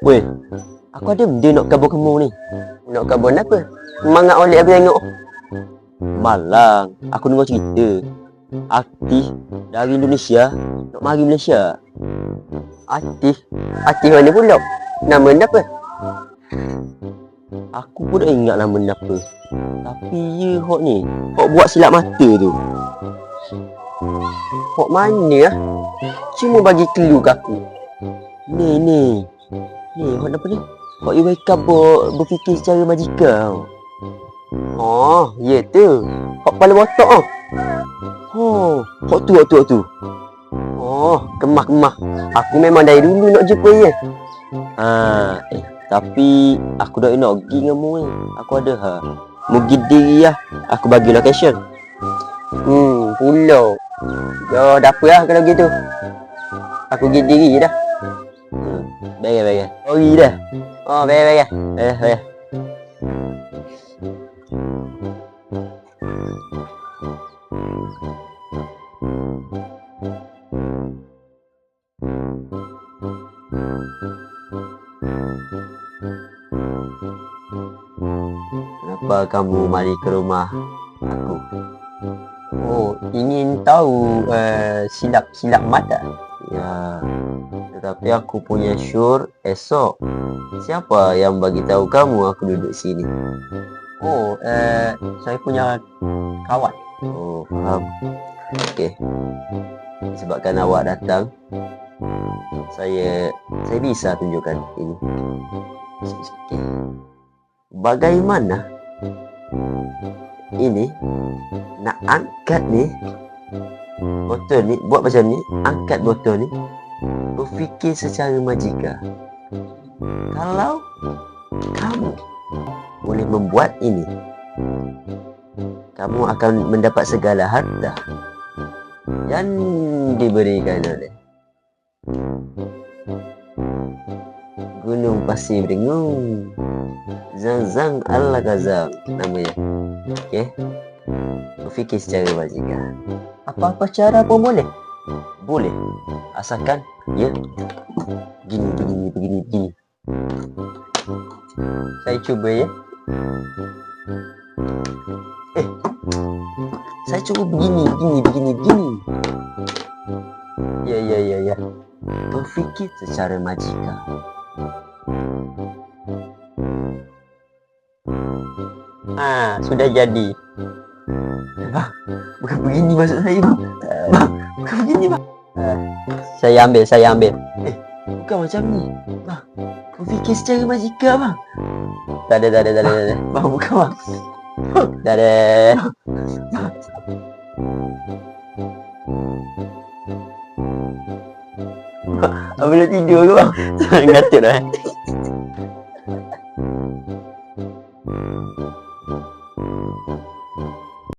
Weh, aku ada benda nak kabur kamu ni. Nak kabur apa? Semangat oleh aku tengok. Malang, aku dengar cerita. Artis dari Indonesia nak mari Malaysia. Artis? Artis mana pula? Nama dia apa? Aku pun tak ingat nama dia apa. Tapi ya hok ni, hok buat silap mata tu. Hok mana lah? Cuma bagi clue kat aku. Ni, hok apa ni? Hok you wake up berfikir secara majikal. Oh, ya tu. Hok kepala botak oh. Oh, hok tu. Oh, kemah. Aku memang dari dulu nak jumpa dia. Tapi aku dah nak pergi dengan mu ni. Aku ada mu pergi diri lah. Aku bagi location. Pulau. Ya, dah apa lah kalau gitu. Aku pergi diri dah. Baik. Sorry dah. Oh, baik. Kenapa kamu mari ke rumah aku? Oh, ingin tahu silap mata? Ya, tetapi aku punya syur esok. Siapa yang bagi tahu kamu aku duduk sini? Oh, saya punya kawan. Oh, faham. Okey. Sebabkan awak datang, saya bisa tunjukkan ini. Okay. Bagaimana ini nak angkat ni botol ni, buat macam ni, angkat botol ni, berfikir secara majika. Kalau kamu boleh membuat ini, kamu akan mendapat segala harta yang diberikan oleh Gunung Pasir Beringung, Zang Al-Ghazal namanya. Okey. Berfikir secara majika. Apa-apa cara pun boleh. Boleh. Asalkan ya begini. Saya cuba ya. Saya cuba begini. Ya. Berfikir secara majika. Sudah jadi. Bang, bukan begini maksud saya bang. Bukan begini bang. Saya ambil. Bukan macam ni. Bang, berfikir secara majika bang. Tak ada. Bang, bukan bang. Tak ada. Abang nak tidur ke bang? Ngantuk dah